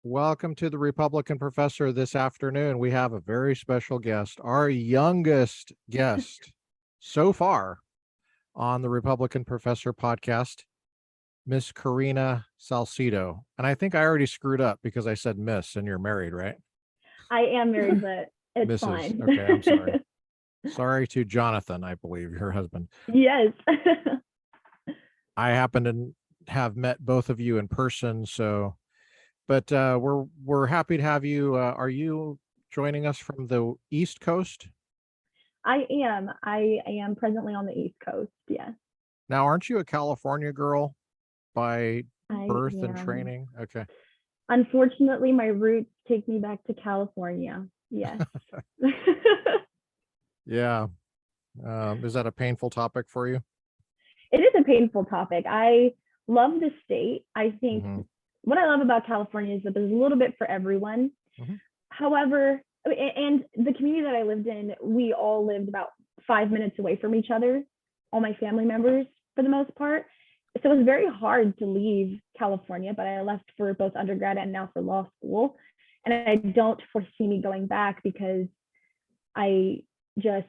Welcome to the Republican Professor. This afternoon, we have a very special guest, our youngest guest so far on the Republican Professor podcast, Miss Karina Salcedo. And I think I already screwed up because I said Miss, and you're married, right? I am married, but it's Mrs. fine. Okay, I'm sorry. Sorry to Jonathan, I believe, your husband. Yes. I happen to have met both of you in person, but we're happy to have you. Are you joining us from the East Coast? I am. I am presently on the East Coast. Yes. Now, aren't you a California girl by I birth and am. training? Okay. Unfortunately, my roots take me back to California. Yes. Yeah. Is that a painful topic for you? It is a painful topic. I love the state. I think what I love about California is that there's a little bit for everyone. However, and the community that I lived in, we all lived about 5 minutes away from each other, all my family members for the most part. So it was very hard to leave California, but I left for both undergrad and now for law school. And I don't foresee me going back because I just,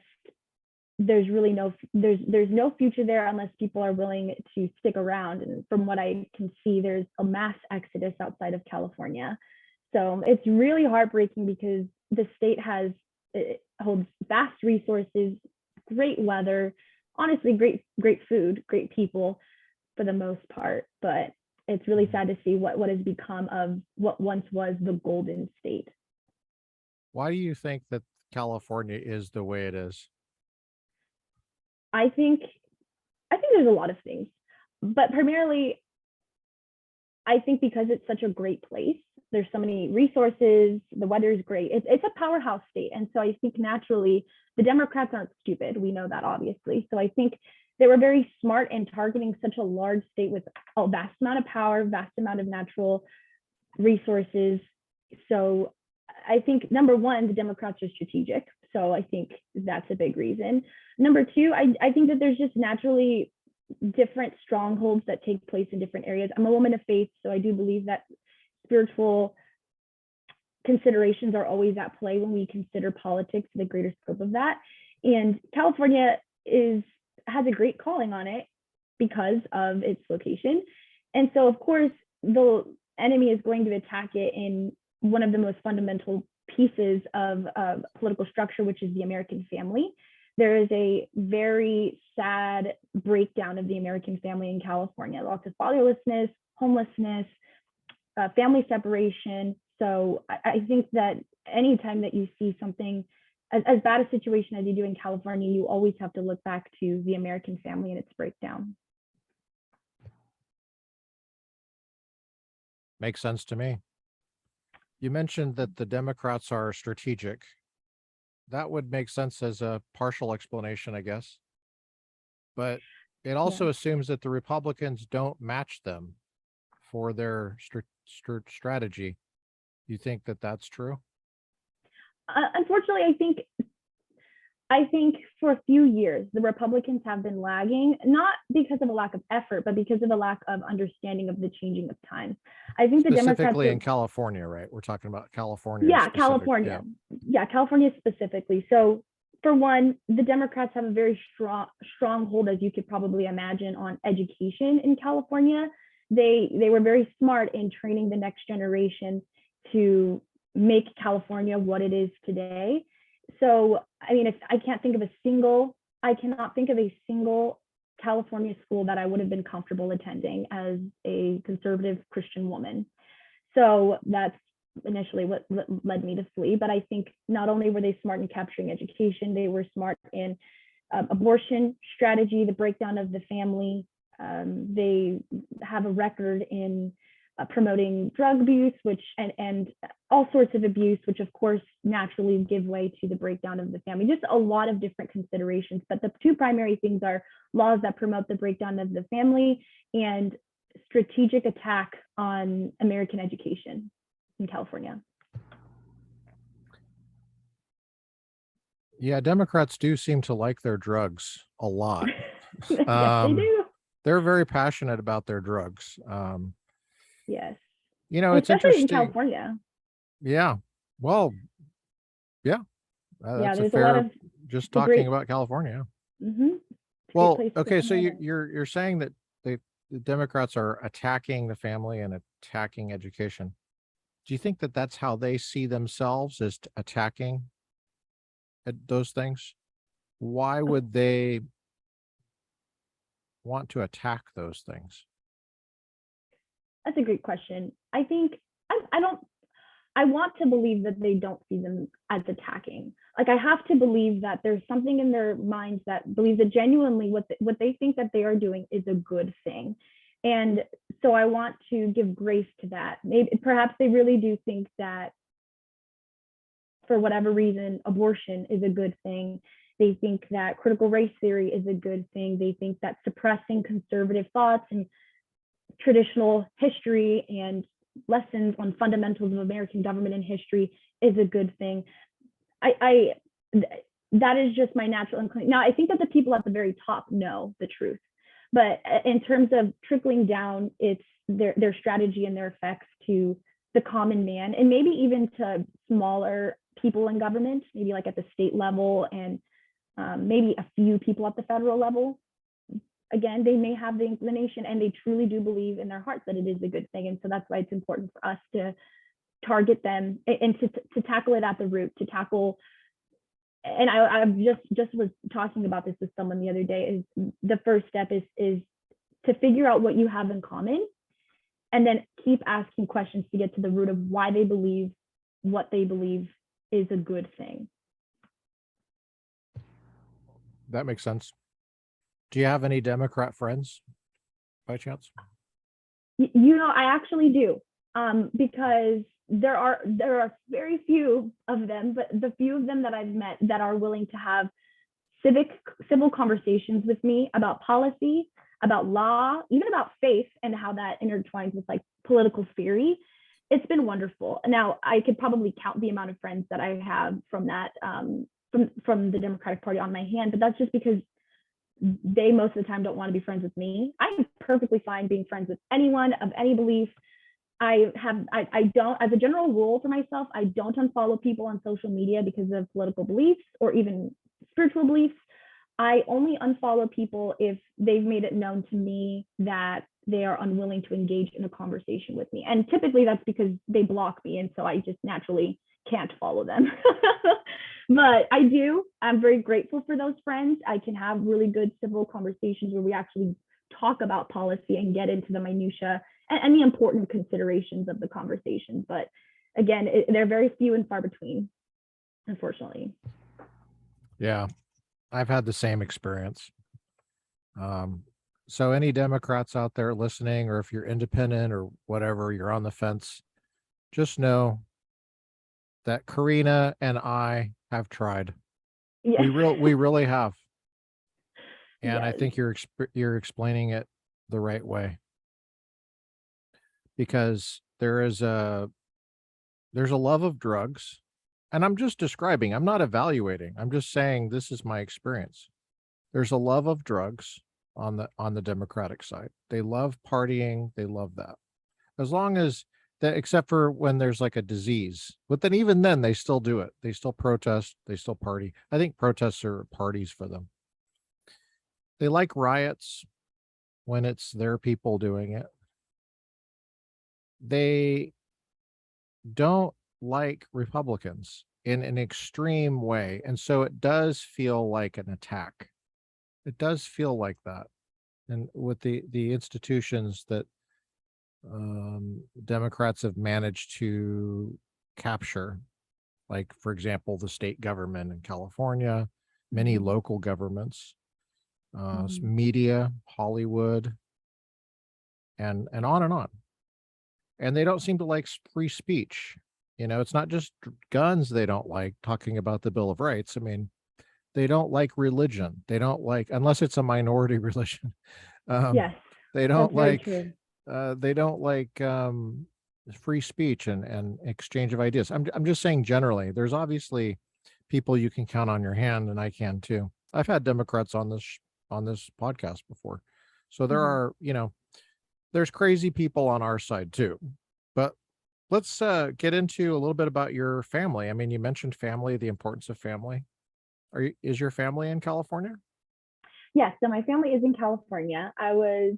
there's really there's no future there unless people are willing to stick around. And from what I can see, there's a mass exodus outside of California. So it's really heartbreaking because the state holds vast resources, great weather, honestly, great food, great people for the most part. But it's really sad to see what has become of what once was the Golden State. Why do you think that California is the way it is? I think there's a lot of things, but primarily, I think because it's such a great place, there's so many resources, the weather is great. It's a powerhouse state. And so I think naturally the Democrats aren't stupid. We know that obviously. So I think they were very smart in targeting such a large state with a vast amount of power, vast amount of natural resources. So I think number one, the Democrats are strategic. So I think that's a big reason. Number two, I think that there's just naturally different strongholds that take place in different areas. I'm a woman of faith, so I do believe that spiritual considerations are always at play when we consider politics, the greater scope of that. And California has a great calling on it because of its location. And so, of course, the enemy is going to attack it in one of the most fundamental pieces of political structure, which is the American family. There is a very sad breakdown of the American family in California, lots of fatherlessness, homelessness, family separation. So I think that anytime that you see something as bad a situation as you do in California, you always have to look back to the American family and its breakdown. Makes sense to me. You mentioned that the Democrats are strategic. That would make sense as a partial explanation, I guess. But it also assumes that the Republicans don't match them for their strategy. You think that that's true? Unfortunately, I think for a few years, the Republicans have been lagging, not because of a lack of effort, but because of a lack of understanding of the changing of times. I think the Democrats specifically in California, right? We're talking about California. Yeah, California. Yeah, California specifically. So for one, the Democrats have a very strong hold, as you could probably imagine, on education in California. They were very smart in training the next generation to make California what it is today. So, I mean, I cannot think of a single California school that I would have been comfortable attending as a conservative Christian woman. So that's initially what led me to flee. But I think not only were they smart in capturing education, they were smart in abortion strategy, the breakdown of the family. They have a record in promoting drug abuse, and all sorts of abuse, which of course naturally give way to the breakdown of the family. Just a lot of different considerations, but the two primary things are laws that promote the breakdown of the family and strategic attack on American education in California. Yeah, Democrats do seem to like their drugs a lot. Yes, they do. They're very passionate about their drugs. Yes. You know, it's especially in interesting. California. Yeah. Well, yeah, Yeah, that's a there's a lot fair, of, just it's a talking great, about California. mm-hmm, it's a great Well, place to okay. come So live in. you're saying that the Democrats are attacking the family and attacking education. Do you think that that's how they see themselves, as attacking those things? Why would they want to attack those things? That's a great question. I think I don't. I want to believe that they don't see them as attacking. Like I have to believe that there's something in their minds that believes that genuinely what they think that they are doing is a good thing. And so I want to give grace to that. Maybe perhaps they really do think that for whatever reason, abortion is a good thing. They think that critical race theory is a good thing. They think that suppressing conservative thoughts and traditional history and lessons on fundamentals of American government and history is a good thing. I that is just my natural inclination. Now, I think that the people at the very top know the truth, but in terms of trickling down, it's their strategy and their effects to the common man, and maybe even to smaller people in government, maybe like at the state level, and maybe a few people at the federal level. Again, they may have the inclination and they truly do believe in their hearts that it is a good thing. And so that's why it's important for us to target them and to tackle it at the root, to tackle. And I just was talking about this with someone the other day, is the first step is to figure out what you have in common and then keep asking questions to get to the root of why they believe what they believe is a good thing. That makes sense. Do you have any Democrat friends by chance? You know, I actually do, because there are very few of them, but the few of them that I've met that are willing to have civil conversations with me about policy, about law, even about faith and how that intertwines with like political theory. It's been wonderful. Now, I could probably count the amount of friends that I have from that, from the Democratic Party on my hand, but that's just because they most of the time don't want to be friends with me. I'm perfectly fine being friends with anyone of any belief. I don't, as a general rule for myself, I don't unfollow people on social media because of political beliefs or even spiritual beliefs. I only unfollow people if they've made it known to me that they are unwilling to engage in a conversation with me. And typically that's because they block me. And so I just naturally can't follow them. But I'm very grateful for those friends. I can have really good civil conversations where we actually talk about policy and get into the minutia and the important considerations of the conversation. But again, they're very few and far between, unfortunately. Yeah, I've had the same experience. So any Democrats out there listening, or if you're independent or whatever, you're on the fence, just know that Karina and I have tried. Yes. We really have. And I Yes. think you're explaining it the right way. Because there's a love of drugs, and I'm just describing, I'm not evaluating. I'm just saying this is my experience. There's a love of drugs on the Democratic side. They love partying, they love that. As long as that, except for when there's like a disease. But then even then they still do it. They still protest, they still party. I think protests are parties for them. They like riots when it's their people doing it. They don't like Republicans in an extreme way. And so it does feel like an attack. It does feel like that. And with the institutions that Democrats have managed to capture, like, for example, the state government in California, many local governments, media, Hollywood, and on and on. And they don't seem to like free speech. You know, it's not just guns they don't like, talking about the Bill of Rights. I mean, they don't like religion. They don't like, unless it's a minority religion. Yes. They don't That's very like, true. they don't like free speech and exchange of ideas. I'm just saying generally, there's obviously people you can count on your hand, and I can too. I've had Democrats on this podcast before. So there are, you know, there's crazy people on our side too, But let's get into a little bit about your family. I mean, you mentioned family, the importance of family. Is your family in California? Yes, so my family is in California. I was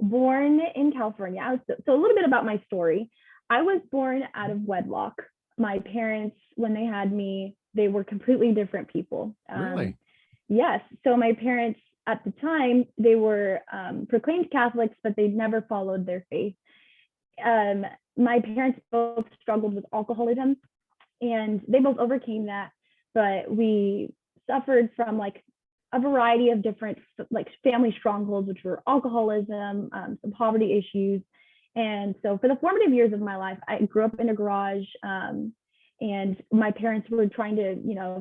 born in California. So a little bit about my story. I was born out of wedlock. My parents, when they had me, they were completely different people. Really? Yes. So my parents at the time, they were proclaimed Catholics, but they'd never followed their faith. Um, my parents both struggled with alcoholism, and they both overcame that, but we suffered from like a variety of different like family strongholds, which were alcoholism, some poverty issues. And so for the formative years of my life, I grew up in a garage, and my parents were trying to,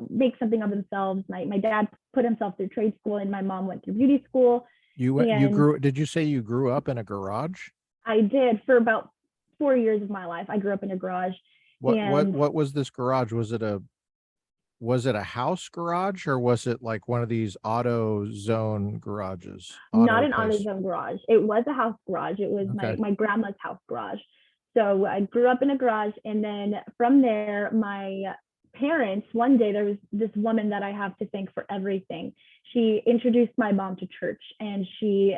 make something of themselves. My dad put himself through trade school, and my mom went through beauty school. Did you say you grew up in a garage? I did for about 4 years of my life. I grew up in a garage. What was this garage? Was it a house garage, or was it like one of these auto zone garages? Not an AutoZone garage. It was a house garage. It was Okay. my grandma's house garage. So I grew up in a garage, and then from there, my parents, one day there was this woman that I have to thank for everything. She introduced my mom to church, and she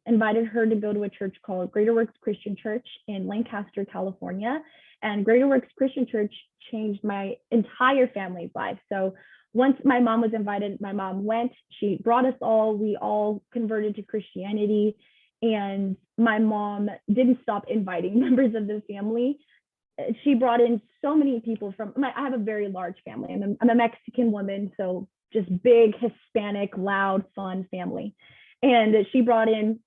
invited her to go to a church called Greater Works Christian Church in Lancaster, California. And Greater Works Christian Church changed my entire family's life. So once my mom was invited, my mom went, she brought us all, we all converted to Christianity. And my mom didn't stop inviting members of the family. She brought in so many people I have a very large family. I'm a Mexican woman, so just big, Hispanic, loud, fun family. And she brought in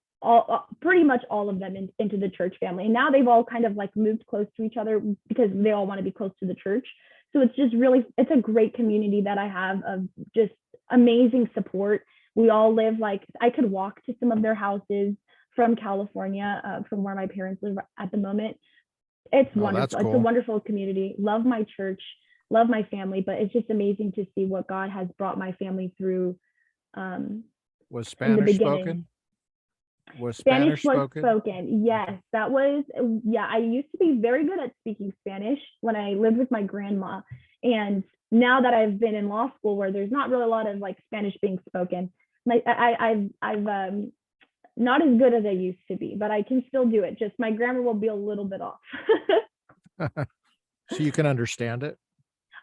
pretty much all of them into the church family. And now they've all kind of like moved close to each other because they all want to be close to the church. So it's a great community that I have of just amazing support. We all live I could walk to some of their houses from California, from where my parents live at the moment. It's wonderful. Cool. It's a wonderful community. Love my church, love my family, but it's just amazing to see what God has brought my family through. Was Spanish spoken? Was Spanish spoken? Yes, that was, I used to be very good at speaking Spanish when I lived with my grandma. And now that I've been in law school where there's not really a lot of Spanish being spoken, I've not as good as I used to be, but I can still do it. Just my grammar will be a little bit off. So you can understand it?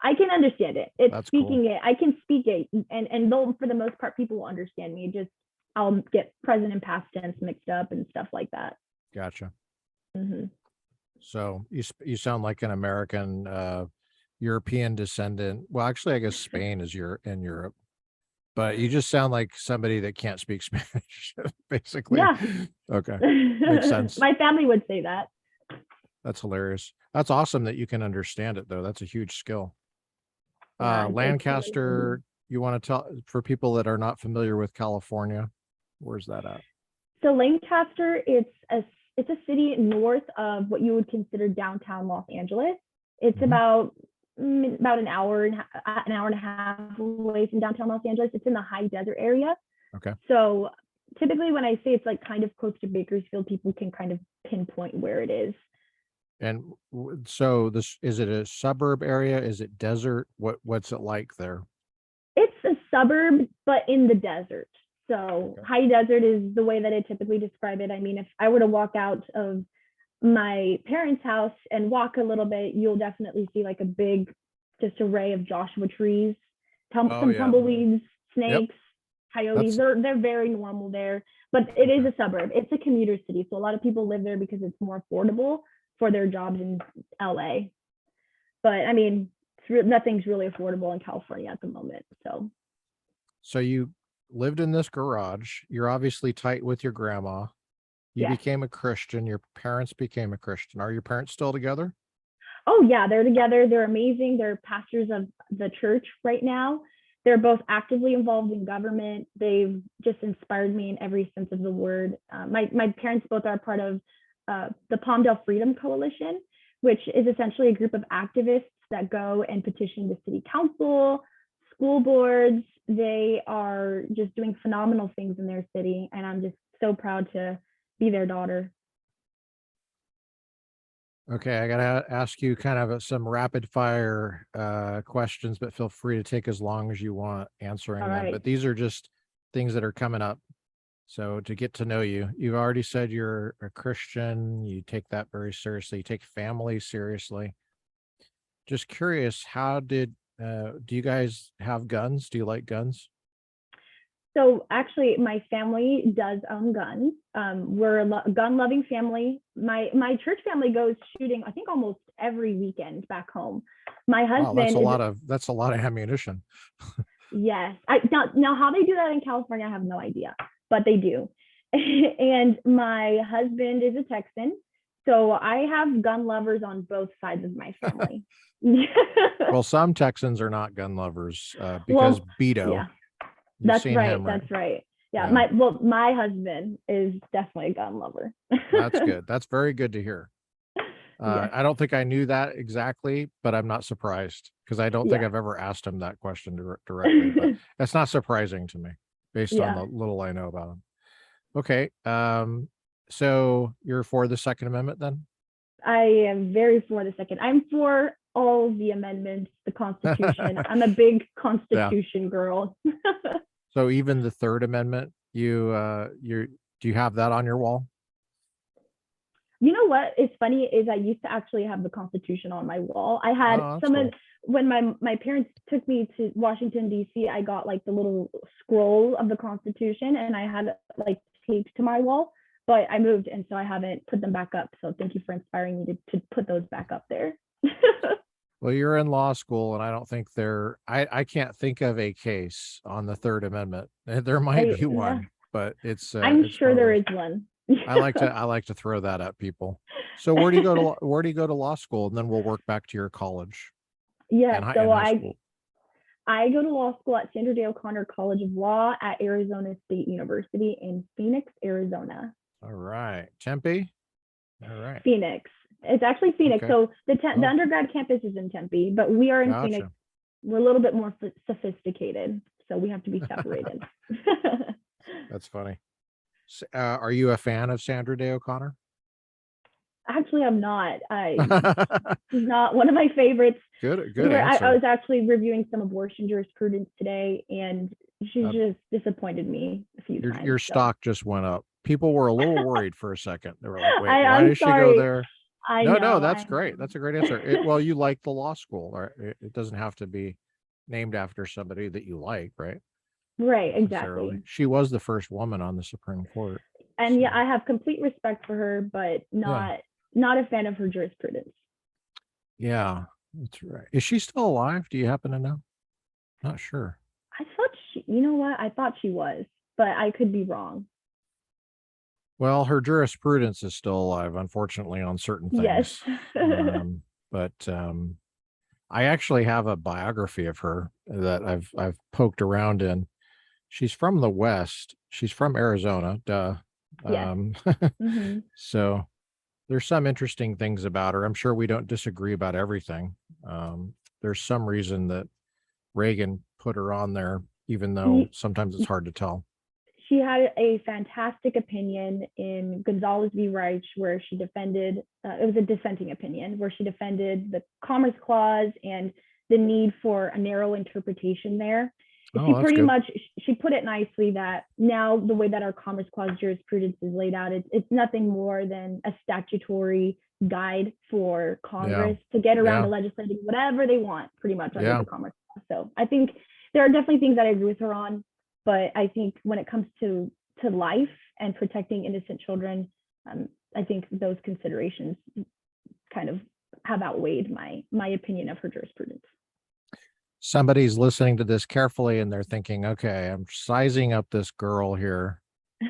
I can understand it. It's speaking cool. it. I can speak it. And though for the most part, people will understand me. I'll get present and past tense mixed up and stuff like that. Gotcha. Mm-hmm. So you sound like an American, European descendant. Well, actually, I guess Spain is in Europe, but you just sound like somebody that can't speak Spanish, basically. Yeah. Okay. Makes sense. My family would say that. That's hilarious. That's awesome that you can understand it, though. That's a huge skill. Lancaster, you want to tell for people that are not familiar with California, where's that at? So Lancaster, it's a city north of what you would consider downtown Los Angeles. It's about an hour and a half away from downtown Los Angeles. It's in the high desert area. Okay. So typically when I say it's kind of close to Bakersfield, people can kind of pinpoint where it is. And so is it a suburb area? Is it desert? What's it like there? It's a suburb, but in the desert. So high desert is the way that I typically describe it. I mean, if I were to walk out of my parents' house and walk a little bit, you'll definitely see a big just array of Joshua trees, tumbleweeds, snakes, coyotes. They're very normal there, but it is a suburb. It's a commuter city. So a lot of people live there because it's more affordable for their jobs in LA. But I mean, nothing's really affordable in California at the moment. So you lived in this garage. You're obviously tight with your grandma. You became a Christian. Your parents became a Christian. Are your parents still together? Oh yeah, they're together. They're amazing. They're pastors of the church right now. They're both actively involved in government. They've just inspired me in every sense of the word. My parents both are part of the Palmdale Freedom Coalition, which is essentially a group of activists that go and petition the city council, school boards. They are just doing phenomenal things in their city, and I'm just so proud to be their daughter. Okay, I gotta ask you kind of some rapid fire questions, but feel free to take as long as you want answering All them. right. But these are just things that are coming up. So to get to know you, you've already said you're a Christian. You take that very seriously. You take family seriously. Just curious, how did do you guys have guns? Do you like guns? So actually, my family does own guns. We're a gun-loving family. My church family goes shooting, I think, almost every weekend back home. My Wow, that's husband a is lot of ammunition. yes. Now how they do that in California, I have no idea, but they do. And my husband is a Texan, so I have gun lovers on both sides of my family. Well, some Texans are not gun lovers because Well, Beto, yeah. you've That's seen right. him, right? That's right. Yeah. Yeah, My husband is definitely a gun lover. that's good. That's very good to hear. Yes. I don't think I knew that exactly, but I'm not surprised because I don't think Yeah. I've ever asked him that question directly, but that's not surprising to me based on Yeah. the little I know about him. Okay. So you're for the Second Amendment then? I am very for the second. I'm for all the amendments, the Constitution. I'm a big Yeah. Constitution girl. So even the Third Amendment, do you have that on your wall? You know what is funny is I used to actually have the Constitution on my wall. I had Oh, that's someone cool. when my parents took me to Washington D.C. I got like the little scroll of the Constitution and I had it, like taped to my wall. But I moved and so I haven't put them back up. So thank you for inspiring me to put those back up there. Well, you're in law school, and I don't think I can't think of a case on the Third Amendment. There might be Yeah, one, but I'm it's one sure of there those. is one. I like to throw that at people. So where do you go to law school? And then we'll work back to your college Yeah, so and high school. I go to law school at Sandra Day O'Connor College of Law at Arizona State University in Phoenix, Arizona. All right. Tempe. All right. Phoenix. It's actually Phoenix. Okay. So the Oh, undergrad campus is in Tempe, but we are in Phoenix. gotcha. We're a little bit more sophisticated, so we have to be separated. That's funny. Are you a fan of Sandra Day O'Connor? Actually, I'm not. She's not one of my favorites. Good I answer. was actually reviewing some abortion jurisprudence today, and she's Uh, just disappointed me a few your times. So stock just went up. People were a little worried for a second. They were like, "Wait, why I'm did she go sorry. there?" I No, no, know. that's I great. know. That's a great answer. Well, you like the law school, right? It doesn't have to be named after somebody that you like, right? Right, Necessarily. exactly. She was the first woman on the Supreme Court. And yeah, So I have complete respect for her, but yeah, not a fan of her jurisprudence. yeah, that's right. Is she still alive? Do you happen to know? Not sure. I thought you know what? I thought she was, but I could be wrong. Well, her jurisprudence is still alive, unfortunately, on certain Yes. things. But I actually have a biography of her that I've poked around in. She's from the West. She's from Arizona. Duh. Yes. Um, Hmm. so there's some interesting things about her. I'm sure we don't disagree about everything. There's some reason that Reagan put her on there, even though sometimes it's hard to tell. She had a fantastic opinion in Gonzalez v. Reich, where she defended, it was a dissenting opinion, where she defended the Commerce Clause and the need for a narrow interpretation there. She Oh, that's pretty good. much, she put it nicely that now the way that our Commerce Clause jurisprudence is laid out, it's nothing more than a statutory guide for Yeah. Congress to get around Yeah. to legislating whatever they want, pretty much under Yeah. the Commerce Clause. So I think there are definitely things that I agree with her on, but I think when it comes to life and protecting innocent children, I think those considerations kind of have outweighed my opinion of her jurisprudence. Somebody's listening to this carefully and they're thinking, okay, I'm sizing up this girl here.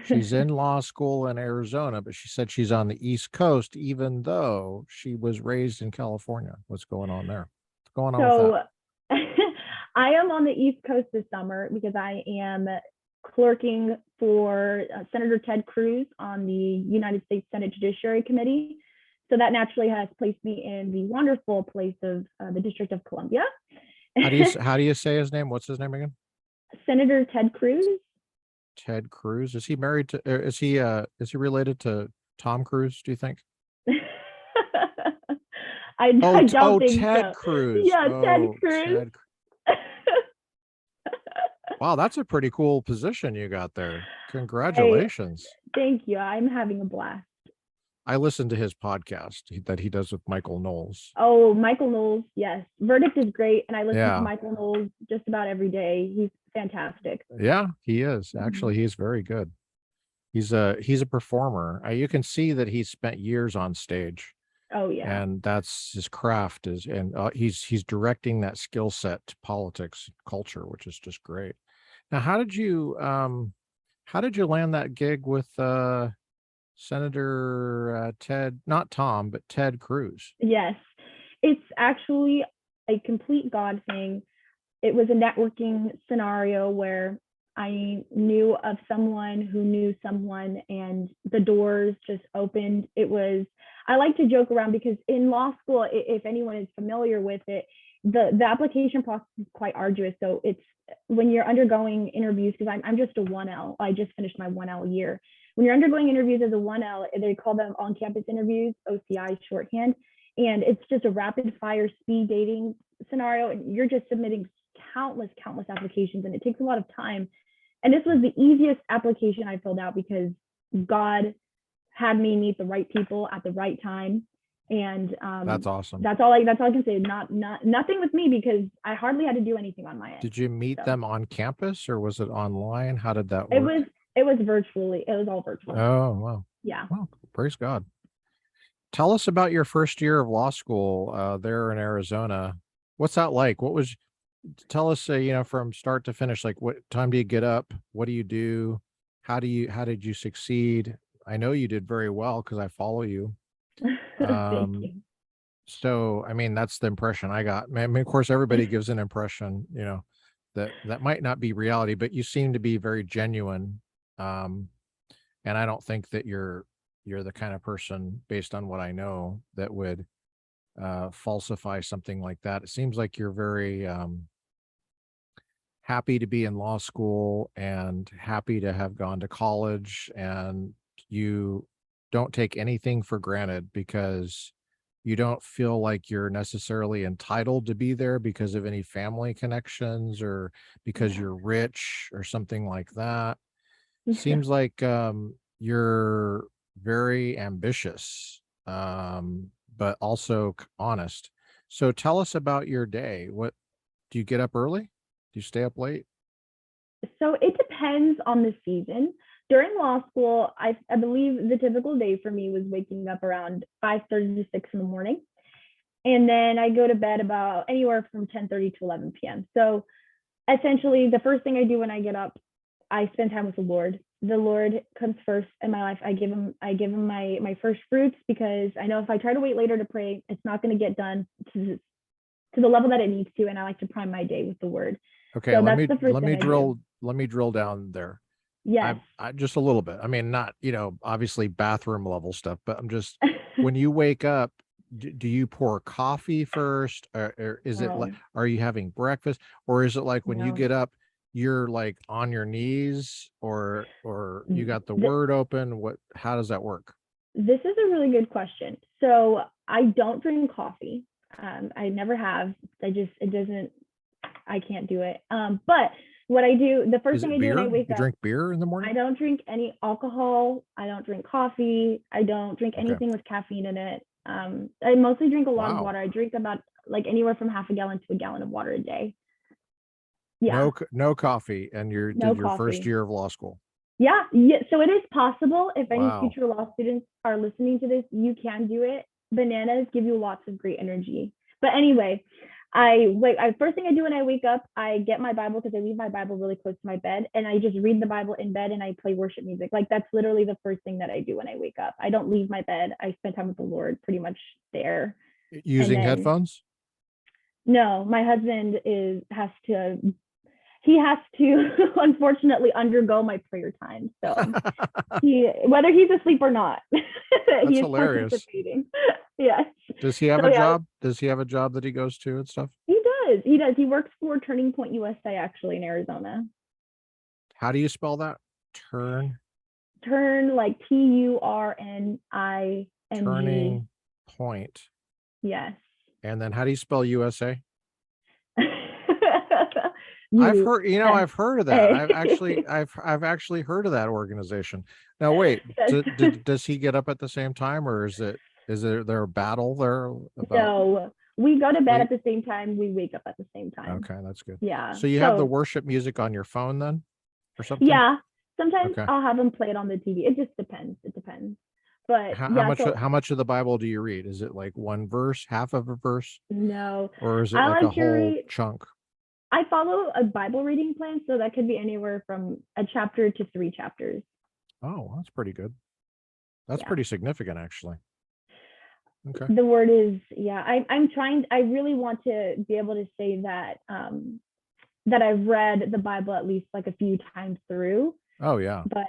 She's in law school in Arizona, but she said she's on the East Coast, even though she was raised in California. What's going on there? What's going on with So that? I am on the East Coast this summer because I am clerking for Senator Ted Cruz on the United States Senate Judiciary Committee. So that naturally has placed me in the wonderful place of the District of Columbia. How do you say his name? What's his name again? Senator Ted Cruz. Ted Cruz. Is he married to? Is he related to Tom Cruise? Do you think? I don't think Ted so. Cruz. Yeah, Ted Oh, Cruz. Wow, that's a pretty cool position you got there. I Congratulations. thank you. I'm having a blast. I listened to his podcast that he does with Michael Knowles. Oh, Michael Knowles, yes. Verdict is great, and I listen to Yeah. Michael Knowles just about every day. He's fantastic. Yeah, he is. Mhm. Actually, he's very good. He's a performer. You can see that he's spent years on stage, Oh yeah. and that's his craft is, and he's directing that skill set to politics culture, which is just great. Now, how did you land that gig with Senator Ted, not Tom, but Ted Cruz? Yes. It's actually a complete God thing. It was a networking scenario where I knew of someone who knew someone, and the doors just opened. I like to joke around because in law school, if anyone is familiar with it, the application process is quite arduous. So it's when you're undergoing interviews, because I'm just a 1L, I just finished my 1L year. When you're undergoing interviews as a 1L, they call them on campus interviews, OCI shorthand. And it's just a rapid fire speed dating scenario. And you're just submitting countless applications, and it takes a lot of time. And this was the easiest application I filled out because God had me meet the right people at the right time. And That's awesome. that's all I can say. Nothing with me because I hardly had to do anything on my end. Did you meet So them on campus or was it online? How did that work? it was virtually. It was all virtual. Oh, wow. Yeah. Well, praise God. Tell us about your first year of law school there in Arizona. What's that like? Tell us, from start to finish, like what time do you get up? What do you do? How did you succeed? I know you did very well because I follow you. Thank you. So, I mean, that's the impression I got. I mean, of course, everybody gives an impression, that might not be reality, but you seem to be very genuine. Um, and I don't think that you're the kind of person, based on what I know, that would falsify something like that. It seems like you're very happy to be in law school and happy to have gone to college, and you don't take anything for granted because you don't feel like you're necessarily entitled to be there because of any family connections or because you're rich or something like that. Seems like you're very ambitious, but also honest. So tell us about your day. What do you get up early? Do you stay up late? So it depends on the season. During law school, I believe the typical day for me was waking up around 5:30 to 6 in the morning. And then I go to bed about anywhere from 10:30 to 11 p.m. So essentially, the first thing I do when I get up, I spend time with the Lord. The Lord comes first in my life. I give him my first fruits because I know if I try to wait later to pray, it's not going to get done to the level that it needs to. And I like to prime my day with the Word. Okay, So let that's the first thing I do. let me drill down there. Yes. I just a little bit. I mean, not, obviously bathroom level stuff, but I'm just, when you wake up, do you pour coffee first, or is it like, Oh, are you having breakfast, or is it like when you no. get up, you're like on your knees, or you got the Th- Word open? How does that work? This is a really good question. So I don't drink coffee. I never have. It doesn't, I can't do it. But what I do, the first Is thing it I do when I beer? wake You up, drink beer in the morning? I don't drink any alcohol. I don't drink coffee. I don't drink Okay. anything with caffeine in it. I mostly drink a lot of Wow. water. I drink about like anywhere from half a gallon to a gallon of water a day. Yeah, No coffee, and you no did your first coffee. year of law school. Yeah. So it is possible. If any Wow. future law students are listening to this, you can do it. Bananas give you lots of great energy. But anyway, first thing I do when I wake up, I get my Bible because I leave my Bible really close to my bed, and I just read the Bible in bed and I play worship music. Like that's literally the first thing that I do when I wake up. I don't leave my bed. I spend time with the Lord pretty much there. Using headphones? No, my husband he has to unfortunately undergo my prayer time. So whether he's asleep or not, he is hilarious. participating. Yes. Does he have So, a yeah, job? Does he have a job that he goes to and stuff? he does. He does. He works for Turning Point USA actually in Arizona. How do you spell that? Turn like TURNING. Turning Point Yes. And then how do you spell USA? I've U heard, S I've heard of that. A. I've actually heard of that organization. Now wait, does he get up at the same time, or is there a battle there about No, we go to bed sleep? at the same time. We wake up at the same time. Okay, that's good. Yeah. So you have the So worship music on your phone then, or something? yeah, sometimes Okay. I'll have them play it on the TV. It just depends. It depends. But How yeah, much so how much of the Bible do you read? Is it like one verse, half of a verse, no, or is it I like a like to whole read. chunk? I follow a Bible reading plan, so that could be anywhere from a chapter to 3 chapters. Oh, that's pretty good. That's Yeah. pretty significant, actually. Okay. The word is, yeah, I'm trying, I really want to be able to say that that I've read the Bible at least like a few times through. Oh yeah. But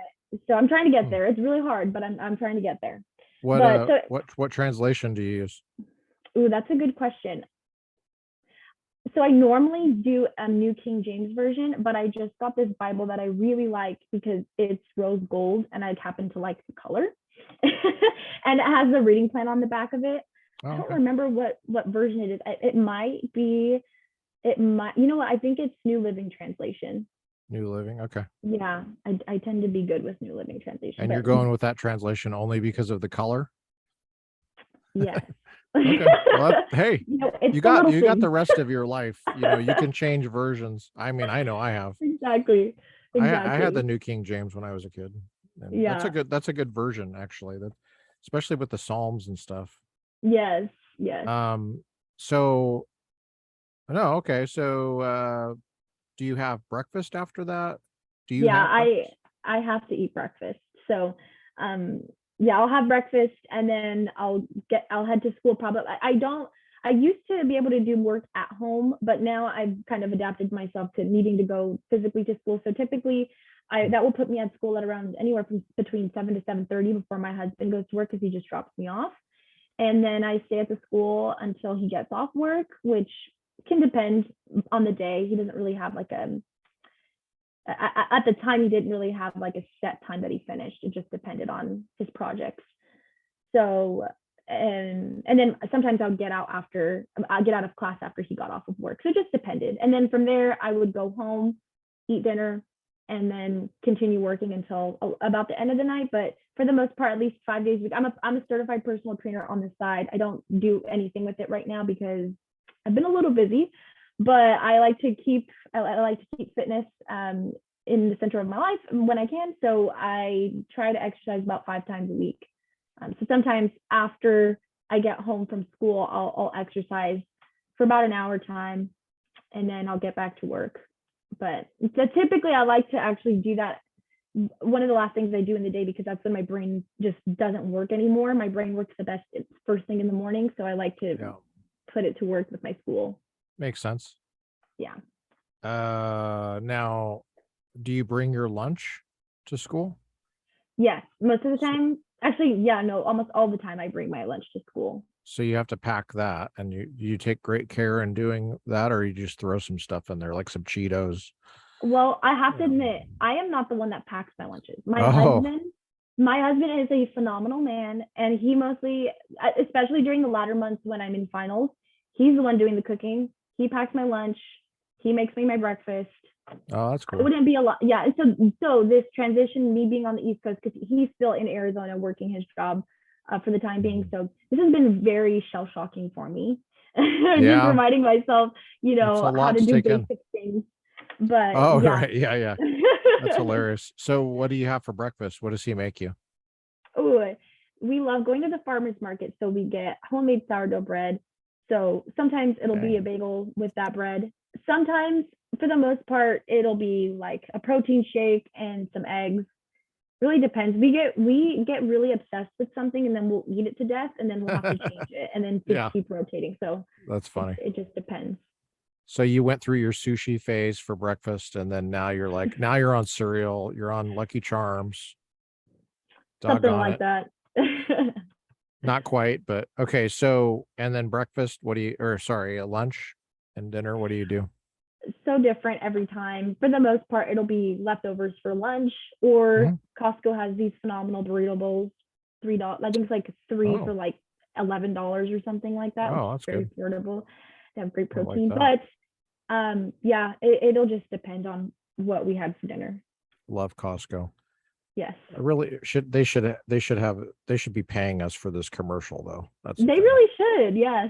so I'm trying to get there. It's really hard, but I'm trying to get there. What But so what translation do you use? ooh, that's a good question. So I normally do a New King James version, but I just got this Bible that I really like because it's rose gold and I happen to like the color. And it has the reading plan on the back of it. Oh, I don't okay. remember what version it is. It might be, you know what, I think it's New Living Translation. New Living. Okay. Yeah, I tend to be good with New Living Translation. And you're going with that translation only because of the color? Yes. Okay. Well, hey, it's you got things. the rest of your life. You can change versions. I mean, I know I have. Exactly. I had the New King James when I was a kid. And Yeah. that's a good version, actually. That especially with the Psalms and stuff. Yes. Yes. So no, okay. So do you have breakfast after that? Do you Yeah, have breakfast? I have to eat breakfast. So yeah, I'll have breakfast and then I'll head to school probably. I used to be able to do work at home, but now I've kind of adapted myself to needing to go physically to school. So typically that will put me at school at around anywhere from between 7 to 7:30 before my husband goes to work because he just drops me off. And then I stay at the school until he gets off work, which can depend on the day. He doesn't really have like at the time he didn't really have like a set time that he finished. It just depended on his projects. So and then sometimes I'll get out of class after he got off of work. So it just depended. And then from there I would go home, eat dinner, and then continue working until about the end of the night. But for the most part, at least 5 days a week, I'm a certified personal trainer on the side. I don't do anything with it right now because I've been a little busy, but I like to keep fitness in the center of my life when I can. So I try to exercise about 5 times a week. So sometimes after I get home from school, I'll exercise for about an hour time, and then I'll get back to work. But so typically I like to actually do that one of the last things I do in the day because that's when my brain just doesn't work anymore. My brain works the best first thing in the morning. So I like to put it to work with my school. Makes sense. Yeah. Now, do you bring your lunch to school? Yes. Most of the time. Actually, yeah, no, almost all the time I bring my lunch to school. So you have to pack that, and you take great care in doing that, or you just throw some stuff in there, like some Cheetos. Well, I have to admit, I am not the one that packs my lunches. My Oh, husband is a phenomenal man, and he mostly, especially during the latter months when I'm in finals, he's the one doing the cooking. He packs my lunch. He makes me my breakfast. oh, that's It cool. wouldn't be a lot. Yeah. And so this transition, me being on the East Coast, because he's still in Arizona working his job for the time being. So this has been very shell shocking for me. Just Yeah, reminding myself, it's a how lot to to do take in. basic things. But Oh, yeah. right. Yeah, yeah. That's hilarious. So what do you have for breakfast? What does he make you? Ooh, we love going to the farmer's market. So we get homemade sourdough bread. So sometimes it'll be a bagel with that bread. Sometimes, for the most part, it'll be like a protein shake and some eggs. Really depends. We get really obsessed with something and then we'll eat it to death and then we'll have to change it and then just keep rotating. So That's funny. it just depends. So you went through your sushi phase for breakfast, and then now you're on cereal, you're on Lucky Charms. Something Doggone like it. that. Not quite, but okay. So, and then breakfast, lunch and dinner, what do you do? So different every time. For the most part, it'll be leftovers for lunch, or Costco has these phenomenal burrito bowls, $3. I think it's like three for like $11 or something like that. Oh, which is that's very good. affordable. They have great I like protein, that. but yeah, it'll just depend on what we had for dinner. Love Costco. Yes, I really they should be paying us for this commercial though. That's the they thing. really should. Yes.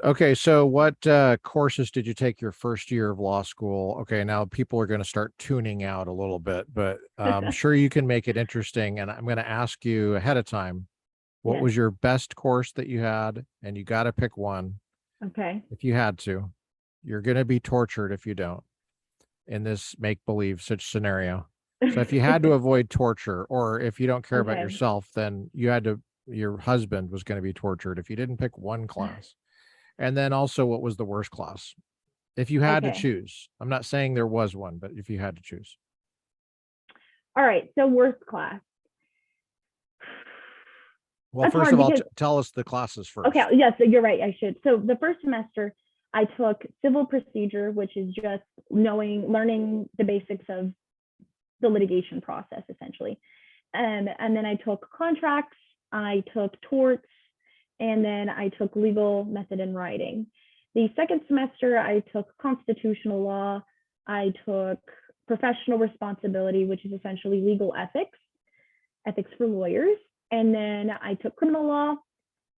Okay, so what courses did you take your first year of law school? Okay, now people are going to start tuning out a little bit, but I'm sure you can make it interesting. And I'm going to ask you ahead of time, what Yes. was your best course that you had? And you got to pick one Okay. if you had to. You're going to be tortured if you don't in this make-believe such scenario. So if you had to avoid torture, or if you don't care about Okay. yourself, then your husband was going to be tortured if you didn't pick one class. And then also, what was the worst class? If you had to Okay. choose, I'm not saying there was one, but if you had to choose. All right. So worst class. Well, That's first hard of all, because tell us the classes first. okay, yes, you're right. I should. So the first semester, I took civil procedure, which is just learning the basics of the litigation process, essentially. And then I took contracts, I took torts, and then I took legal method and writing. The second semester, I took constitutional law, I took professional responsibility, which is essentially legal ethics for lawyers. And then I took criminal law,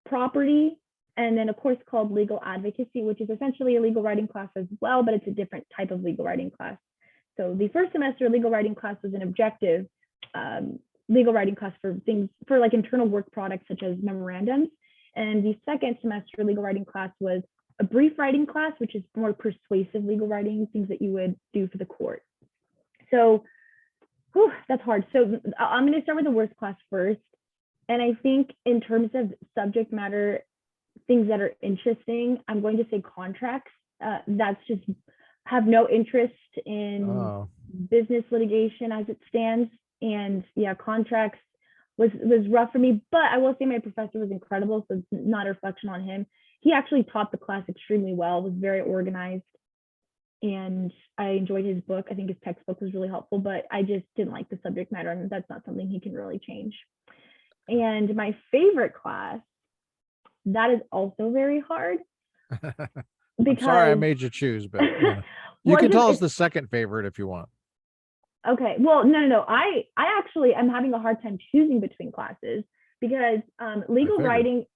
property, and then a course called legal advocacy, which is essentially a legal writing class as well, but it's a different type of legal writing class. So the first semester legal writing class was an objective legal writing class for things for like internal work products such as memorandums. And the second semester legal writing class was a brief writing class, which is more persuasive legal writing, things that you would do for the court. So that's hard. So I'm going to start with the worst class first. And I think in terms of subject matter, things that are interesting, I'm going to say contracts. That's just have no interest in business litigation as it stands. And yeah, contracts was rough for me, but I will say my professor was incredible. So it's not a reflection on him. He actually taught the class extremely well, was very organized, and I enjoyed his book. I think his textbook was really helpful, but I just didn't like the subject matter, and that's not something he can really change. And my favorite class, that is also very hard. I'm sorry I made you choose, but you can tell us the second favorite if you want. Okay. Well, no. I actually am having a hard time choosing between classes because legal writing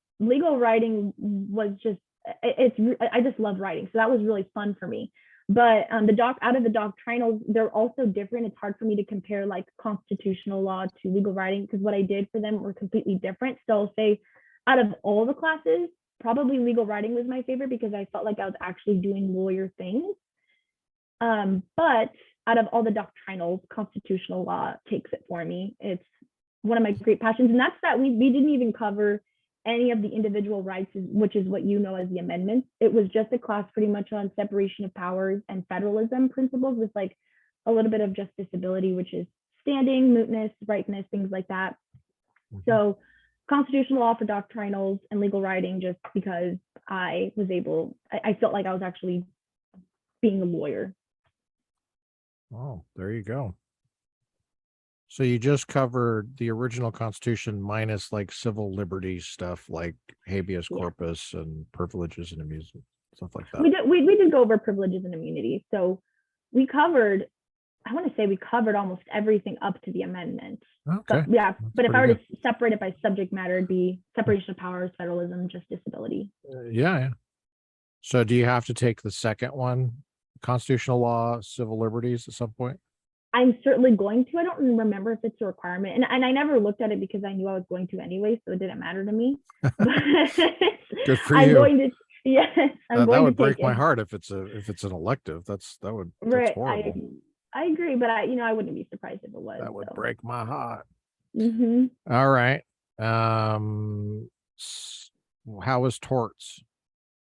was just I just love writing, so that was really fun for me. But out of the doctrinals, they're also different. It's hard for me to compare like constitutional law to legal writing because what I did for them were completely different. So I'll say out of all the classes, probably legal writing was my favorite because I felt like I was actually doing lawyer things. But out of all the doctrinals, constitutional law takes it for me. It's one of my great passions. And that's that we didn't even cover any of the individual rights, which is what you know as the amendments. It was just a class pretty much on separation of powers and federalism principles with like a little bit of justiciability, which is standing, mootness, rightness, things like that. Mm-hmm. So constitutional law for doctrinals and legal writing, just because I felt like I was actually being a lawyer. Oh, there you go. So you just covered the original Constitution minus like civil liberties stuff like habeas corpus and privileges and immunity, stuff like that. We did go over privileges and immunity. So we covered, I want to say we covered almost everything up to the amendment. Okay. But if I were to separate it by subject matter, it'd be separation of powers, federalism, justiciability. Yeah. So do you have to take the second one, constitutional law, civil liberties at some point? I'm certainly going to. I don't remember if it's a requirement. And I never looked at it because I knew I was going to anyway, so it didn't matter to me. Good for you. That would break my heart if it's an elective. That's horrible. I agree, but I wouldn't be surprised if it was. That would break my heart. Mm-hmm. All right. How was torts?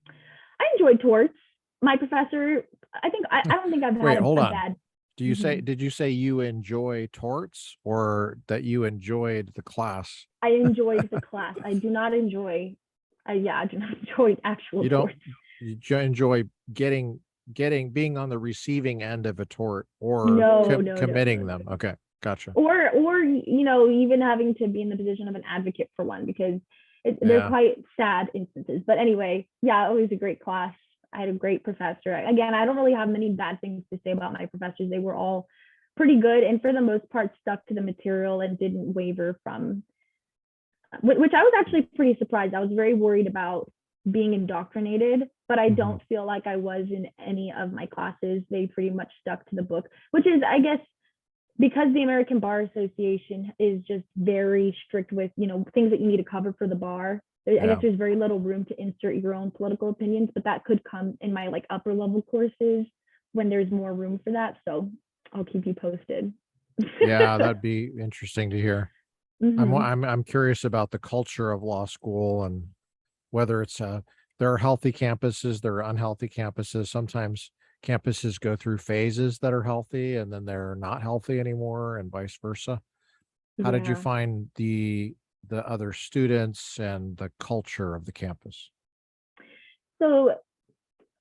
I enjoyed torts. My professor, I don't think I've had a bad. Did you say you enjoy torts or that you enjoyed the class? I enjoyed the class. I do not enjoy I do not enjoy actual torts. You enjoy being on the receiving end of a tort or committing them. Okay, gotcha. Or even having to be in the position of an advocate for one, because They're Yeah. quite sad instances. But anyway, yeah, it was a great class. I had a great professor. Again, I don't really have many bad things to say about my professors. They were all pretty good and for the most part stuck to the material and didn't waver from, which I was actually pretty surprised. I was very worried about being indoctrinated, but I don't feel like I was in any of my classes. They pretty much stuck to the book, which is, I guess, because the American Bar Association is just very strict with, things that you need to cover for the bar. I guess there's very little room to insert your own political opinions, but that could come in my like upper level courses when there's more room for that. So I'll keep you posted. Yeah, that'd be interesting to hear. Mhm. I'm curious about the culture of law school and whether it's there are healthy campuses, there are unhealthy campuses. Sometimes campuses go through phases that are healthy and then they're not healthy anymore, and vice versa. How did you Yeah. find the other students and the culture of the campus? So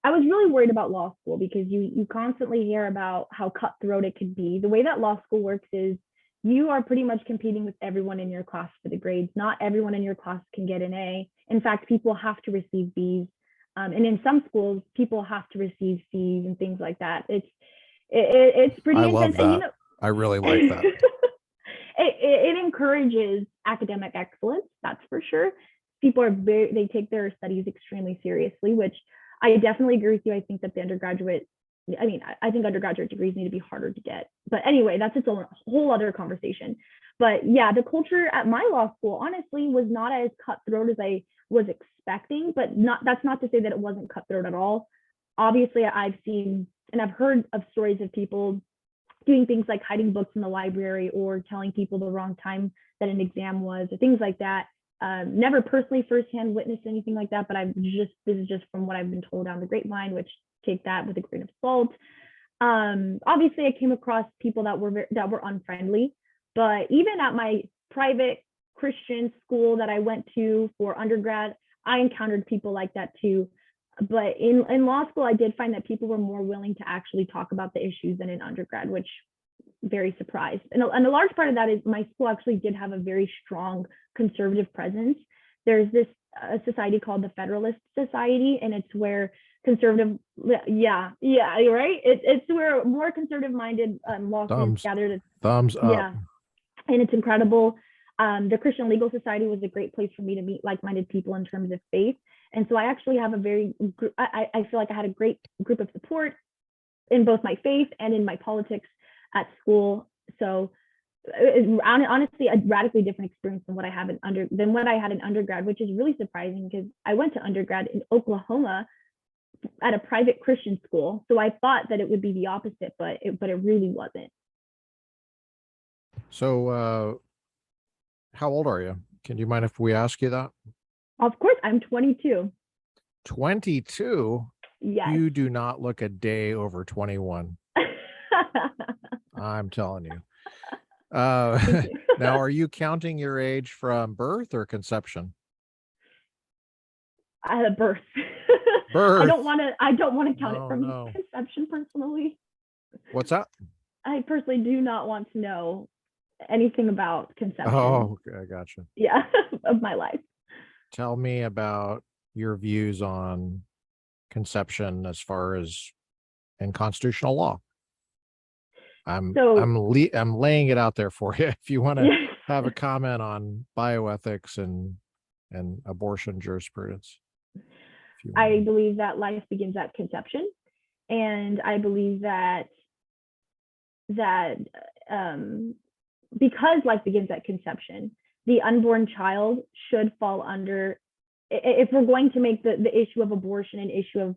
I was really worried about law school because you constantly hear about how cutthroat it could be. The way that law school works is you are pretty much competing with everyone in your class for the grades. Not everyone in your class can get an A. In fact, people have to receive Bs. And in some schools, people have to receive Cs and things like that. It's pretty I intense. love And that. I really like that. it encourages academic excellence, that's for sure. People they take their studies extremely seriously, which I definitely agree with you. I think that the undergraduate, I think undergraduate degrees need to be harder to get. But anyway, that's its own whole other conversation. But yeah, the culture at my law school honestly was not as cutthroat as I was expecting, but that's not to say that it wasn't cutthroat at all. Obviously, I've seen and I've heard of stories of people doing things like hiding books in the library or telling people the wrong time that an exam was, or things like that. Never personally firsthand witnessed anything like that, but this is just from what I've been told down the grapevine, which take that with a grain of salt. Obviously, I came across people that were unfriendly, but even at my private Christian school that I went to for undergrad, I encountered people like that too. But in law school, I did find that people were more willing to actually talk about the issues than in undergrad, which very surprised. And a large part of that is my school actually did have a very strong conservative presence. There's this society called the Federalist Society, and it's where conservative, yeah, right. It's where more conservative minded law students gathered. Thumbs up. Yeah, and it's incredible. The Christian Legal Society was a great place for me to meet like-minded people in terms of faith. And so I actually have I feel like I had a great group of support in both my faith and in my politics at school. So honestly, a radically different experience than what I had in undergrad, which is really surprising because I went to undergrad in Oklahoma at a private Christian school. So I thought that it would be the opposite, but it really wasn't. So, how old are you? Can you mind if we ask you that? Of course, I'm 22. 22? Yes. You do not look a day over 21. I'm telling you. Now, are you counting your age from birth or conception? At a birth. Birth. I don't want to count it from conception personally. What's that? I personally do not want to know anything about conception. Oh, okay, I gotcha. Yeah, of my life. Tell me about your views on conception as far as in constitutional law. I'm laying it out there for you. If you want to have a comment on bioethics and abortion jurisprudence. I believe that life begins at conception, and I believe that because life begins at conception, the unborn child should fall under, if we're going to make the issue of abortion an issue of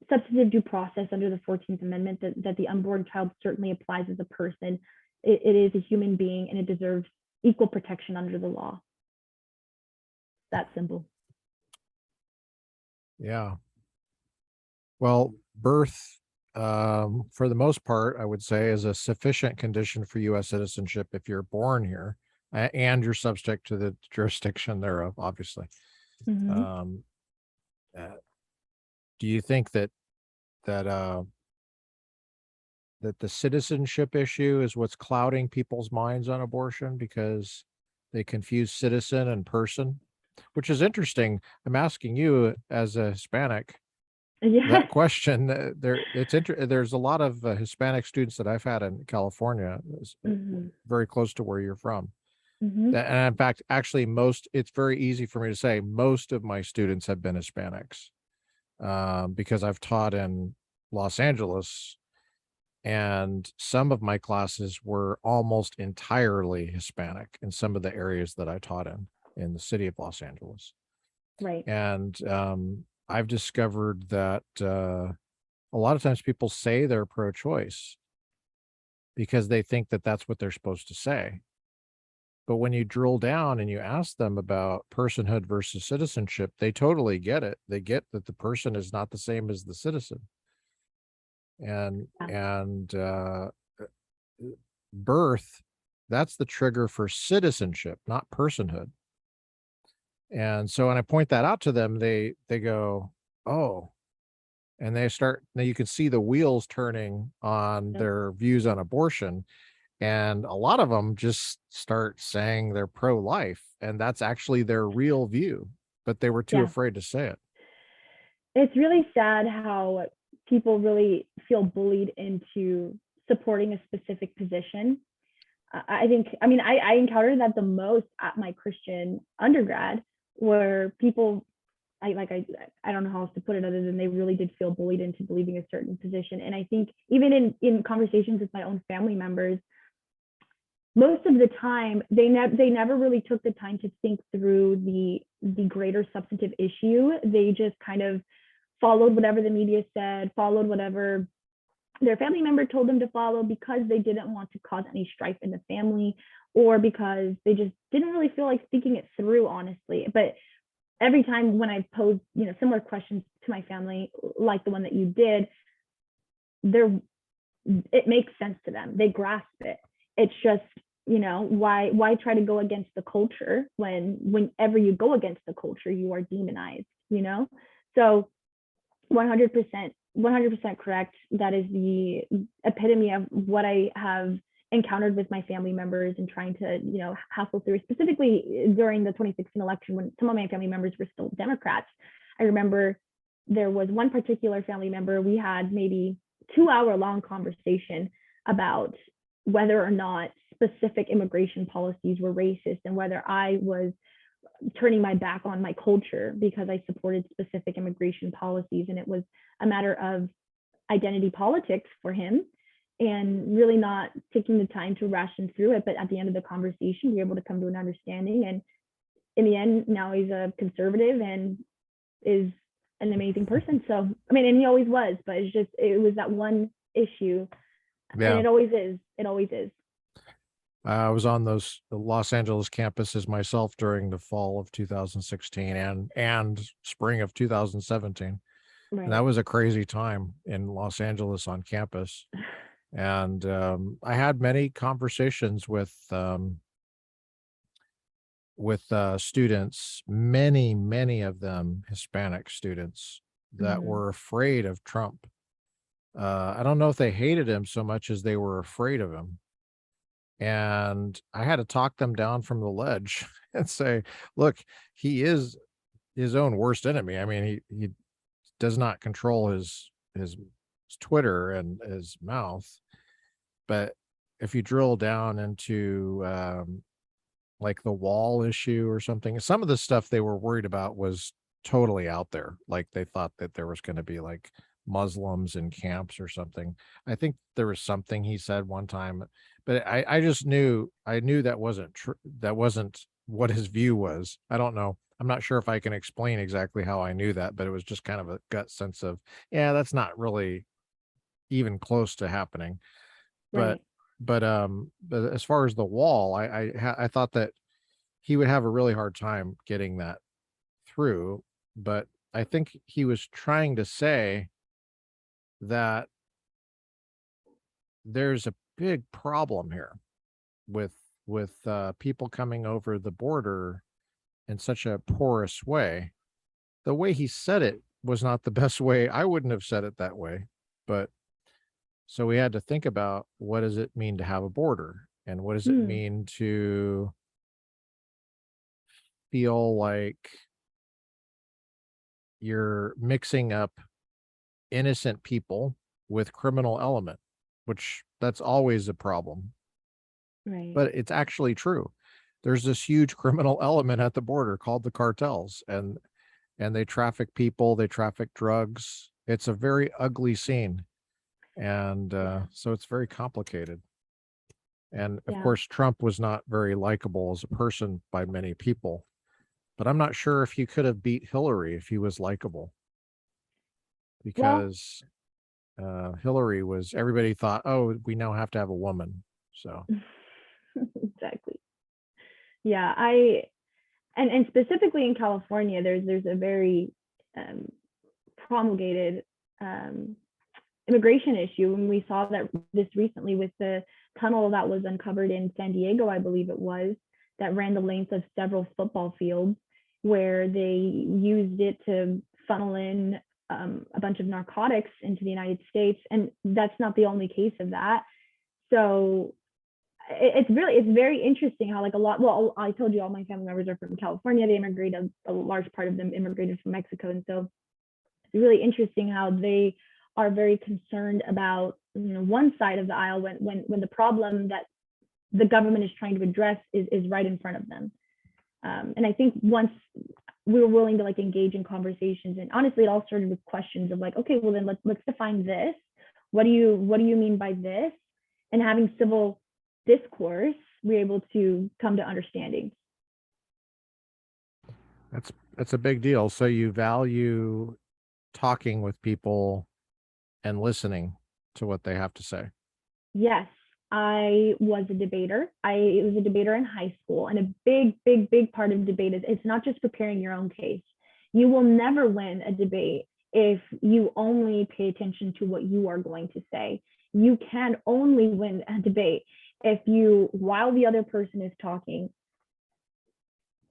substantive due process under the 14th Amendment, that the unborn child certainly applies as a person. It is a human being and it deserves equal protection under the law. That simple. Yeah. Well, birth, for the most part, I would say, is a sufficient condition for U.S. citizenship if you're born here and you're subject to the jurisdiction thereof, obviously. Mm-hmm. Do you think that the citizenship issue is what's clouding people's minds on abortion because they confuse citizen and person? which is interesting. I'm asking you as a Hispanic Yeah. that question. There's a lot of Hispanic students that I've had in California, very close to where you're from. And in fact, actually, it's very easy for me to say most of my students have been Hispanics, because I've taught in Los Angeles, and some of my classes were almost entirely Hispanic in some of the areas that I taught in the city of Los Angeles. Right. And I've discovered that a lot of times people say they're pro-choice because they think that that's what they're supposed to say. But when you drill down and you ask them about personhood versus citizenship, they totally get it. They get that the person is not the same as the citizen. And birth, that's the trigger for citizenship, not personhood. And so when I point that out to them, they go, oh, and now you can see the wheels turning on their views on abortion. And a lot of them just start saying they're pro-life, and that's actually their real view, but they were too afraid to say it. It's really sad how people really feel bullied into supporting a specific position. I encountered that the most at my Christian undergrad, where people, I don't know how else to put it other than they really did feel bullied into believing a certain position. And I think even in conversations with my own family members, most of the time they never really took the time to think through the greater substantive issue. They just kind of followed whatever the media said, followed whatever their family member told them to follow, because they didn't want to cause any strife in the family, or because they just didn't really feel like thinking it through, honestly. But every time when I posed, similar questions to my family, like the one that you did, it makes sense to them. They grasp it. It's just, why try to go against the culture whenever you go against the culture, you are demonized, So 100% correct. That is the epitome of what I have encountered with my family members and trying to, hassle through, specifically during the 2016 election when some of my family members were still Democrats. I remember there was one particular family member, we had maybe 2-hour long conversation about whether or not specific immigration policies were racist and whether I was turning my back on my culture because I supported specific immigration policies. And it was a matter of identity politics for him and really not taking the time to ration through it. But at the end of the conversation, we were able to come to an understanding. And in the end, now he's a conservative and is an amazing person. So, and he always was, but it was that one issue. Yeah. And it always is. It always is. I was on the Los Angeles campuses myself during the fall of 2016 and spring of 2017. Right. And that was a crazy time in Los Angeles on campus. And I had many conversations with students, many of them Hispanic students that were afraid of Trump. I don't know if they hated him so much as they were afraid of him. And I had to talk them down from the ledge and say, look, he is his own worst enemy. I mean, he does not control his Twitter and his mouth. But if you drill down into like the wall issue or something, some of the stuff they were worried about was totally out there. Like they thought that there was going to be like Muslims in camps or something. I think there was something he said one time, but I just knew that wasn't true. That wasn't what his view was. I don't know. I'm not sure if I can explain exactly how I knew that, but it was just kind of a gut sense of, yeah, that's not really even close to happening. Right. But as far as the wall, I thought that he would have a really hard time getting that through, but I think he was trying to say that there's a big problem here with people coming over the border in such a porous way. The way he said it was not the best way. I wouldn't have said it that way, but so we had to think about, what does it mean to have a border, and what does it mean to feel like you're mixing up innocent people with criminal element, which that's always a problem, Right. but it's actually true. There's this huge criminal element at the border called the cartels, and they traffic people, they traffic drugs. It's a very ugly scene. And so it's very complicated. And of Yeah. course, Trump was not very likable as a person by many people, but I'm not sure if he could have beat Hillary if he was likable, Well, because Hillary was, everybody thought, oh, we now have to have a woman. So exactly. Yeah, and specifically in California, there's a very promulgated immigration issue, and we saw that this recently with the tunnel that was uncovered in San Diego, I believe it was, that ran the length of several football fields, where they used it to funnel in a bunch of narcotics into the United States, and that's not the only case of that. So it's very interesting how, like, a lot, well, I told you all my family members are from California. They immigrated, a large part of them immigrated from Mexico, and so it's really interesting how they are very concerned about, one side of the aisle when the problem that the government is trying to address is right in front of them. And I think once we were willing to, like, engage in conversations, and honestly, it all started with questions of, like, okay, well then let's define this. What do you mean by this? And having civil discourse, we're able to come to understanding. that's a big deal. So you value talking with people and listening to what they have to say. Yes, I was a debater. I was a debater in high school, and a big part of debate is it's not just preparing your own case. You will never win a debate if you only pay attention to what you are going to say. You can only win a debate if you, while the other person is talking,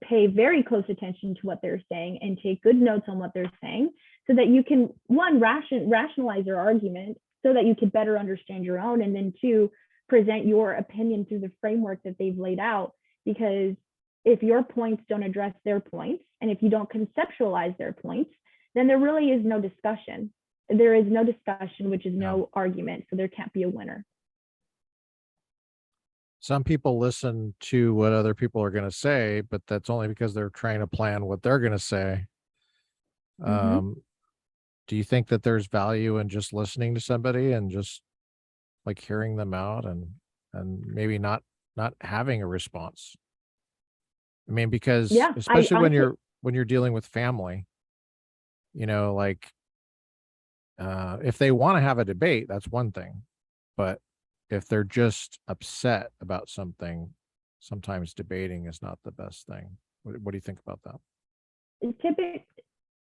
pay very close attention to what they're saying and take good notes on what they're saying, so that you can, one, rationalize your argument so that you could better understand your own, and then two, present your opinion through the framework that they've laid out. Because if your points don't address their points, and if you don't conceptualize their points, then there really is no discussion. There is no discussion, which is no argument, so there can't be a winner. Some people listen to what other people are going to say, but that's only because they're trying to plan what they're going to say. Do you think that there's value in just listening to somebody and just, like, hearing them out, and maybe not having a response? I mean, because Yeah, I especially honestly, when you're dealing with family, like, if they want to have a debate, that's one thing. But if they're just upset about something, sometimes debating is not the best thing. What do you think about that?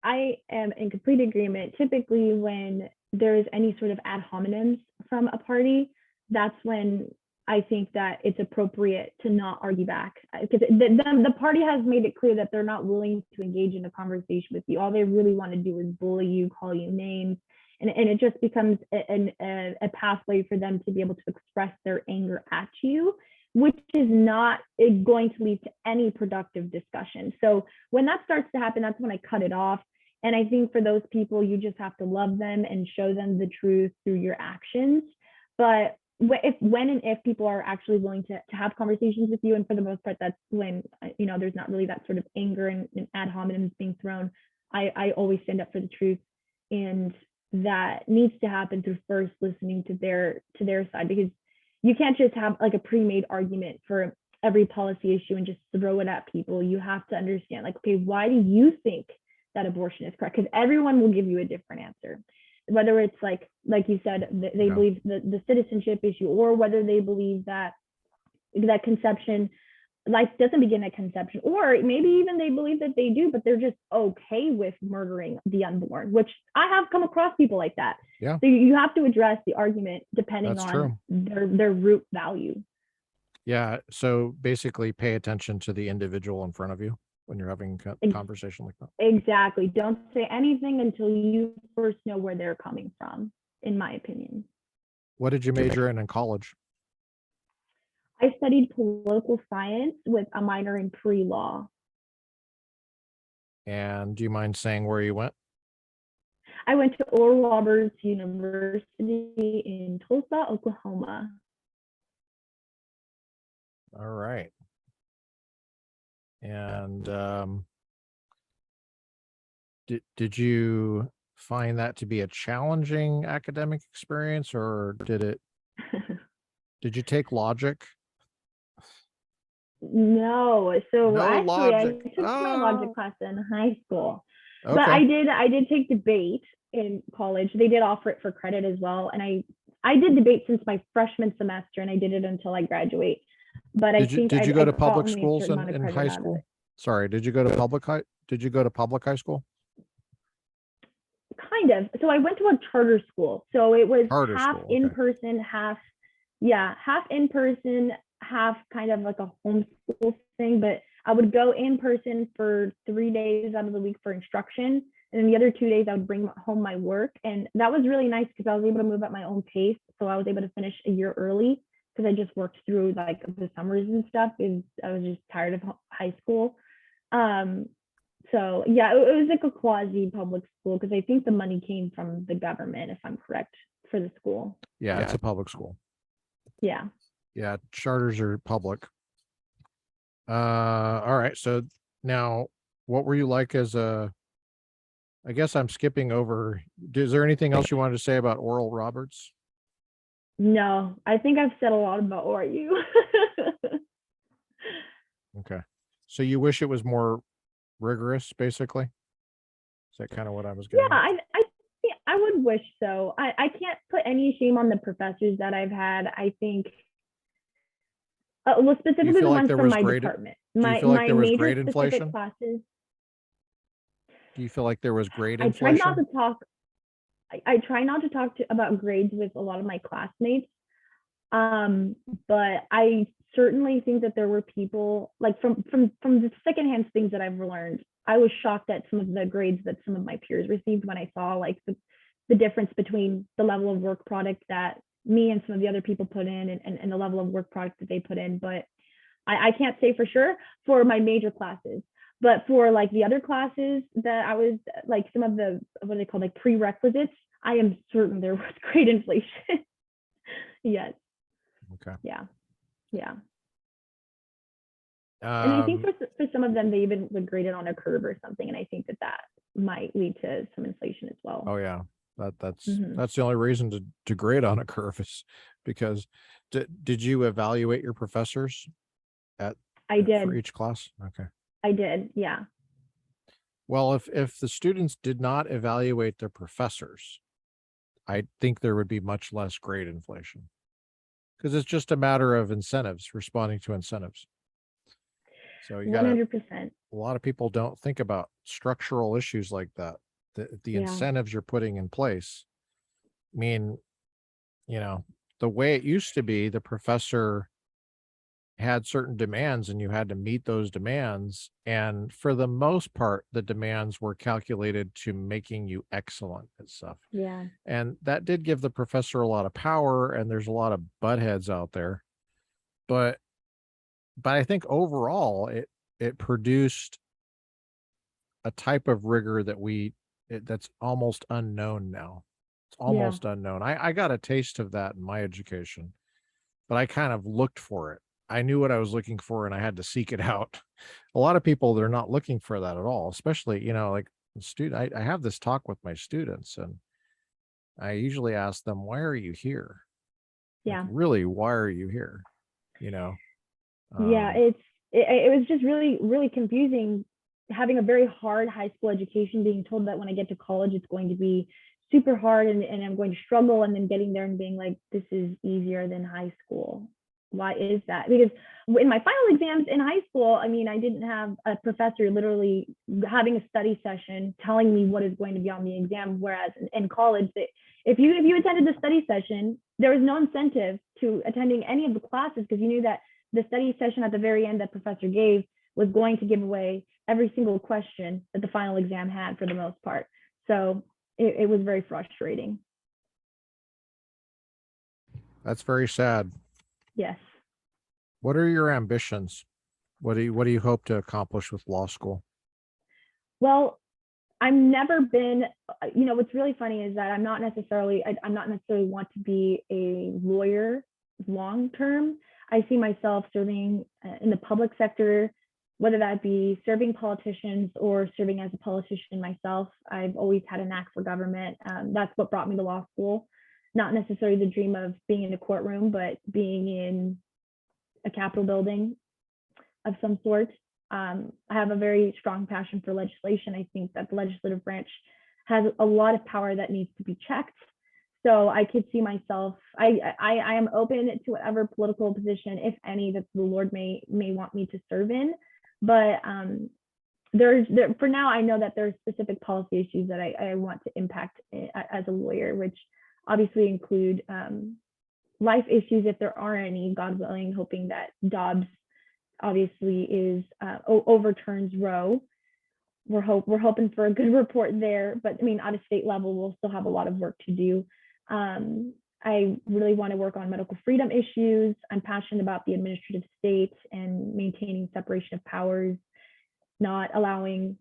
I am in complete agreement. Typically, when there is any sort of ad hominems from a party, that's when I think that it's appropriate to not argue back, because the party has made it clear that they're not willing to engage in a conversation with you. All they really want to do is bully you, call you names, and it just becomes a pathway for them to be able to express their anger at you, which is not going to lead to any productive discussion. So when that starts to happen, that's when I cut it off. And I think for those people, you just have to love them and show them the truth through your actions. But when and if people are actually willing to have conversations with you, and for the most part, that's when, there's not really that sort of anger and ad hominems being thrown. I always stand up for the truth, and that needs to happen through first listening to their side, because you can't just have, like, a pre-made argument for every policy issue and just throw it at people. You have to understand, like, okay, why do you think that abortion is correct? Because everyone will give you a different answer, whether it's like you said, they believe the citizenship issue, or whether they believe that conception, life doesn't begin at conception, or maybe even they believe that they do, but they're just okay with murdering the unborn, which I have come across people like that. Yeah. So you have to address the argument depending That's on true. their root value. Yeah. So basically pay attention to the individual in front of you when you're having a conversation like that. Exactly. Don't say anything until you first know where they're coming from, in my opinion. What did you major in college? I studied political science with a minor in pre-law. And do you mind saying where you went? I went to Oral Roberts University in Tulsa, Oklahoma. All right. And did you find that to be a challenging academic experience, or did you take logic? No, so No actually I logic. took my logic class in high school, but Okay. I did take debate in college. They did offer it for credit as well, and I did debate since my freshman semester, and I did it until I graduate. But I think Did you I go to got public only a schools certain amount of in credit high out of school? it. Sorry, did you go to public high school? Kind of. So I went to a charter school, so it was Charter half school. in Okay. person, half in person, half kind of like a homeschool thing. But I would go in person for 3 days out of the week for instruction, and then the other 2 days I would bring home my work, and that was really nice because I was able to move at my own pace. So I was able to finish a year early because I just worked through like the summers and stuff because I was just tired of high school. So yeah, it was like a quasi public school because I think the money came from the government, if I'm correct, for the school. Yeah, it's a public school. Yeah. Yeah, charters are public. All right. So now, what were you like as a? I guess I'm skipping over. Is there anything else you wanted to say about Oral Roberts? No, I think I've said a lot about ORU. Okay. So you wish it was more rigorous, basically? Is that kind of what I was getting Yeah, at? I would wish so. I can't put any shame on the professors that I've had. I think, well, Do you specifically feel the like ones there from was my grade? department, Do you feel like my there was major grade specific inflation? classes. Do you feel like there was grade I tried not inflation? to talk. I try not to talk about grades with a lot of my classmates. Um, but I certainly think that there were people like from the secondhand things that I've learned. I was shocked at some of the grades that some of my peers received when I saw like the difference between the level of work product that me and some of the other people put in and the level of work product that they put in. But I can't say for sure for my major classes. But for like the other classes that I was like some of the what are they called like prerequisites, I am certain there was grade inflation. Yes. Okay. Yeah. And I think for some of them, they even would grade it on a curve or something. And I think that might lead to some inflation as well. Oh yeah, that's Mhm. the only reason to grade on a curve is because did you evaluate your professors at I for did. each class? Okay. I did. Yeah. Well, if the students did not evaluate their professors, I think there would be much less grade inflation because it's just a matter of incentives, responding to incentives. So you got 100%. a lot of people don't think about structural issues like that. The Yeah. incentives you're putting in place. I mean, you know, the way it used to be, the professor had certain demands and you had to meet those demands. And for the most part, the demands were calculated to making you excellent at stuff. Yeah. And that did give the professor a lot of power, and there's a lot of butt heads out there. But I think overall it produced a type of rigor that's almost unknown now. It's Yeah. almost unknown. I got a taste of that in my education, but I kind of looked for it. I knew what I was looking for and I had to seek it out. A lot of people, they're not looking for that at all, especially, like I have this talk with my students and I usually ask them, why are you here? Like, Yeah. really, why are you here? You know? Yeah. It was just really, really confusing having a very hard high school education, being told that when I get to college, it's going to be super hard and I'm going to struggle. And then getting there and being like, this is easier than high school. Why is that? Because in my final exams in high school, I mean, I didn't have a professor literally having a study session telling me what is going to be on the exam. Whereas in college, if you attended the study session, there was no incentive to attending any of the classes because you knew that the study session at the very end that professor gave was going to give away every single question that the final exam had for the most part. So it was very frustrating. That's very sad. Yes. What are your ambitions? What do you hope to accomplish with law school? Well, I've never been, what's really funny is that I'm not necessarily want to be a lawyer long term. I see myself serving in the public sector, whether that be serving politicians or serving as a politician myself. I've always had a knack for government. That's what brought me to law school. Not necessarily the dream of being in a courtroom, but being in a Capitol building of some sort. I have a very strong passion for legislation. I think that the legislative branch has a lot of power that needs to be checked. So I could see myself, I am open to whatever political position, if any, that the Lord may want me to serve in. But for now, I know that there are specific policy issues that I want to impact as a lawyer, which obviously include life issues, if there are any, God willing, hoping that Dobbs obviously is overturns Roe. We're hoping for a good report there, but I mean, at a state level, we'll still have a lot of work to do. I really want to work on medical freedom issues. I'm passionate about the administrative state and maintaining separation of powers, not allowing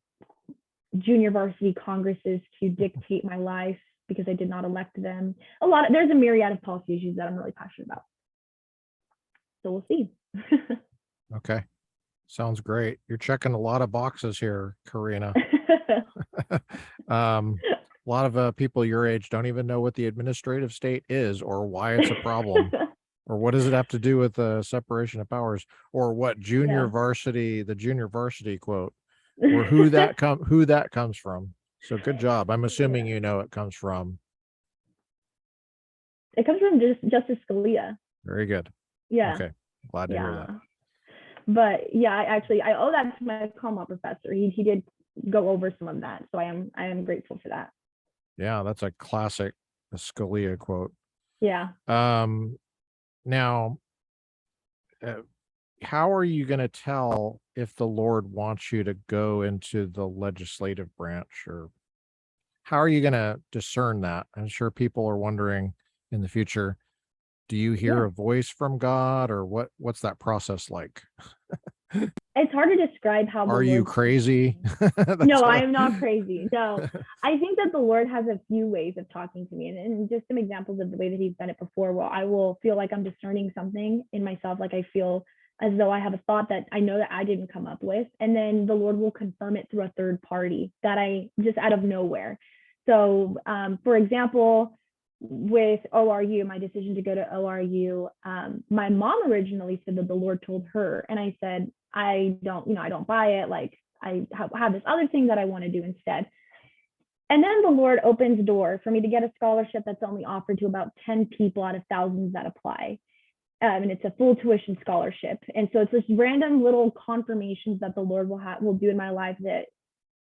junior varsity congresses to dictate my life because I did not elect them. There's a myriad of policy issues that I'm really passionate about. So we'll see. Okay. Sounds great. You're checking a lot of boxes here, Karina. A lot of people your age don't even know what the administrative state is or why it's a problem or what does it have to do with the separation of powers or what the junior varsity quote or who that comes from. So good job. I'm assuming it comes from. It comes from Justice Scalia. Very good. Yeah. Okay. Glad to hear that. But yeah, I owe that to my comm law professor. He did go over some of that. So I am grateful for that. Yeah, that's a classic Scalia quote. Yeah. Now, how are you going to tell if the Lord wants you to go into the legislative branch, or how are you going to discern that? I'm sure people are wondering in the future, do you hear a voice from God, or what's that process like? It's hard to describe how. Are you crazy? No, I am not crazy. No, I think that the Lord has a few ways of talking to me, and just some examples of the way that He's done it before. Well, I will feel like I'm discerning something in myself, like I feel as though I have a thought that I know that I didn't come up with, and then the Lord will confirm it through a third party that I just out of nowhere. So, for example, with ORU, my decision to go to ORU, my mom originally said that the Lord told her, and I said, I don't buy it. Like I have this other thing that I want to do instead. And then the Lord opens the door for me to get a scholarship that's only offered to about 10 people out of thousands that apply. And it's a full tuition scholarship. And so it's this random little confirmations that the Lord will do in my life that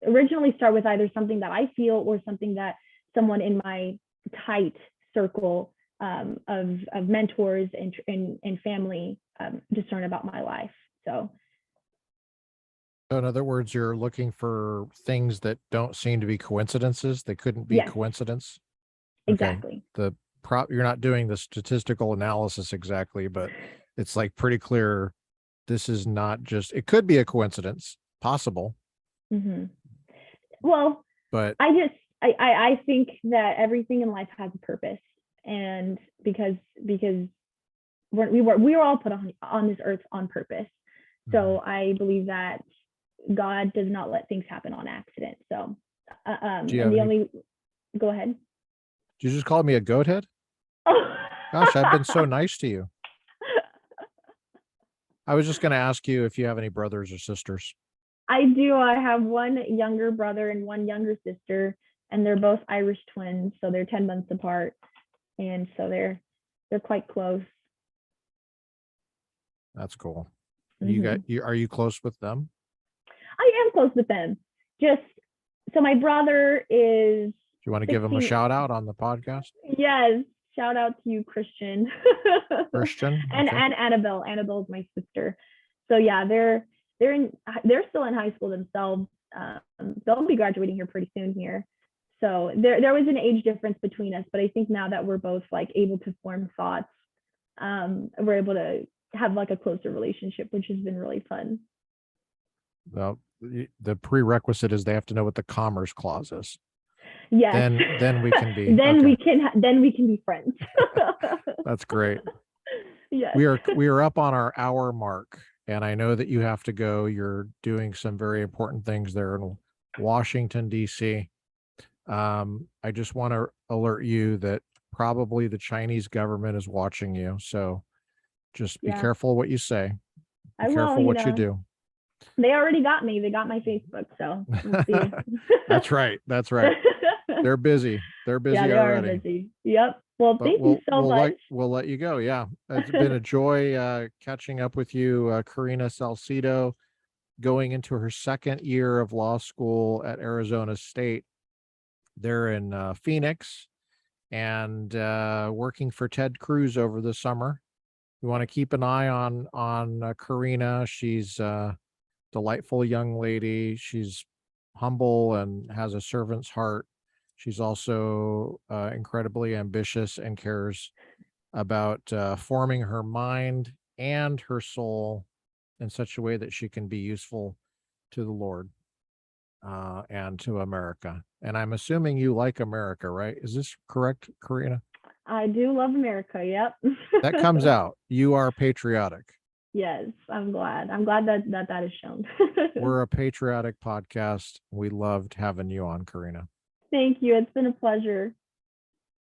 originally start with either something that I feel or something that someone in my tight circle of mentors and family discern about my life. So in other words, you're looking for things that don't seem to be coincidences. They couldn't be coincidence. Exactly. Okay. You're not doing the statistical analysis exactly, but it's like pretty clear. This is not just, it could be a coincidence, possible. Mm-hmm. Well, but I think that everything in life has a purpose, and because we were all put on this earth on purpose. So I believe that God does not let things happen on accident. So, go ahead. Did you just call me a goat head? Oh. Gosh, I've been so nice to you. I was just going to ask you if you have any brothers or sisters. I do. I have one younger brother and one younger sister, and they're both Irish twins. So they're 10 months apart. And so they're quite close. That's cool. Are you close with them? I am close with them. So my brother is. Do you want to give him a shout out on the podcast? Yes. Shout out to you, Christian. Christian. And Annabelle. Annabelle is my sister. So yeah, they're still in high school themselves. They'll be graduating here pretty soon here. So there was an age difference between us, but I think now that we're both like able to form thoughts, we're able to have like a closer relationship, which has been really fun. Well, the prerequisite is they have to know what the Commerce Clause is. Yes. Then we can be then we can be friends. That's great. Yes. We are up on our hour mark, and I know that you have to go. You're doing some very important things there in Washington, D.C. I just want to alert you that probably the Chinese government is watching you. So just be careful what you say. Be careful what you do. They already got me. They got my Facebook. So we'll see. That's right. That's right. They're busy. They're busy they already. are busy. Yep. Well, thank you so much. We'll let you go. Yeah. It's been a joy catching up with you, Karina Salcedo, going into her second year of law school at Arizona State. They're in Phoenix and working for Ted Cruz over the summer. You want to keep an eye on Karina. She's a delightful young lady. She's humble and has a servant's heart. She's also incredibly ambitious and cares about forming her mind and her soul in such a way that she can be useful to the Lord and to America. And I'm assuming you like America, right? Is this correct, Karina? I do love America. Yep. That comes out. You are patriotic. Yes, I'm glad. I'm glad that is shown. We're a patriotic podcast. We loved having you on, Karina. Thank you. It's been a pleasure.